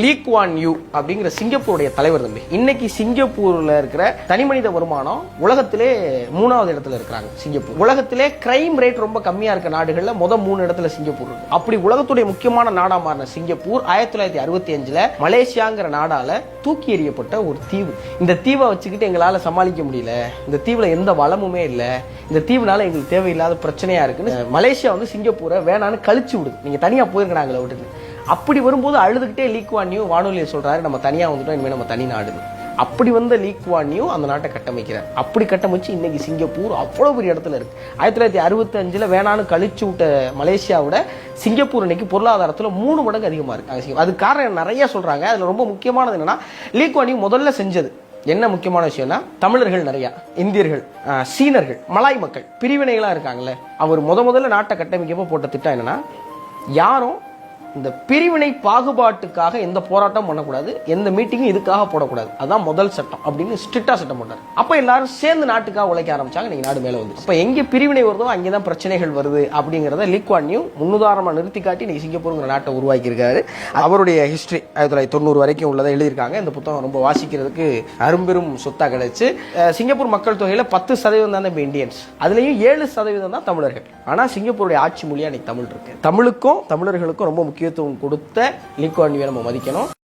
Lee Kuan you அப்படிங்கிற சிங்கப்பூருடைய தலைவர் தம்பி. இன்னைக்கு சிங்கப்பூர்ல இருக்கிற தனிமனித வருமானம் உலகத்திலே 3வது இடத்துல இருக்கிறாங்க சிங்கப்பூர். உலகத்திலே கிரைம் ரேட் ரொம்ப கம்மியா இருக்க நாடுகள்ல 3 இடத்துல சிங்கப்பூர் இருக்கு. அப்படி உலகத்துடைய முக்கியமான நாடா மாறின சிங்கப்பூர் 1965 மலேசியாங்கிற நாடால தூக்கி எறியப்பட்ட ஒரு தீவு. இந்த தீவை வச்சுக்கிட்டு எங்களால சமாளிக்க முடியல, இந்த தீவுல எந்த வளமுமே இல்ல, இந்த தீவுனால எங்களுக்கு தேவையில்லாத பிரச்சனையா இருக்குன்னு மலேசியா சிங்கப்பூரை வேணான்னு கழிச்சு விடுது. நீங்க தனியா போயிருக்கிறாங்களே விட்டுட்டு. அப்படி வரும்போது அழுதுகிட்டே லீ குவான் யூ வானொலியை சொல்றாரு, நம்ம தனியா வந்துட்டோம், இனிமே நம்ம தனி நாடு. அப்படி வந்த லீ குவான் யூ அந்த நாட்டை கட்டமைக்கிறார். அப்படி கட்டமைச்சு இன்னைக்கு சிங்கப்பூர் அவ்வளவு பெரிய இடத்துல இருக்கு. 1965 வேணான்னு கழிச்சு விட்ட மலேசியாவோட சிங்கப்பூர் இன்னைக்கு பொருளாதாரத்துல 3 மடங்கு அதிகமா இருக்கு. அது காரணம் நிறைய சொல்றாங்க. அதுல ரொம்ப முக்கியமானது என்னன்னா, லீ குவான் யூ முதல்ல செஞ்சது என்ன முக்கியமான விஷயம்னா, தமிழர்கள் நிறைய, இந்தியர்கள், சீனர்கள், மலாய் மக்கள் பிரிவினைகளா இருக்காங்கல்ல, அவர் முதல்ல நாட்டை கட்டமைக்கப்போ போட்ட திட்டம் என்னன்னா, யாரும் இந்த பிரிவினை பாகுபாட்டுக்காக எந்த போராட்டம் பண்ணக்கூடாது, எந்த மீட்டிங்கும் இதுக்காக போடக்கூடாது, அதான் முதல் சட்டம் அப்படின்னு ஸ்ட்ரிக்டா சட்டம் போட்டார். அப்ப எல்லாரும் சேர்ந்து நாட்டுக்காக உழைக்க ஆரம்பிச்சாங்க. நீங்க நாடு மேல வந்து அப்ப எங்க பிரிவினை வருதோ அங்கேதான் பிரச்சனைகள் வருது அப்படிங்கறத லீ குவான் யூ முன்னுதாரணமா நிறுத்தி காட்டி நீங்க சிங்கப்பூருங்கிற நாட்டை உருவாக்கி இருக்காரு. அவருடைய ஹிஸ்டரி 1990 வரைக்கும் உள்ளதை எழுதியிருக்காங்க. இந்த புத்தகம் ரொம்ப வாசிக்கிறதுக்கு அரும்பெரும் சொத்தா கிடைச்சு. சிங்கப்பூர் மக்கள் தொகையில 10% தான் இந்தியன்ஸ், அதுலயும் 7% தான் தமிழர்கள். ஆனா சிங்கப்பூருடைய ஆட்சி மொழியா இன்னைக்கு தமிழ் இருக்கு. தமிழுக்கும் தமிழர்களுக்கும் ரொம்ப முக்கியத்துவம் கொடுத்த லீ குவான் யூவை நம்ம மதிக்கணும்.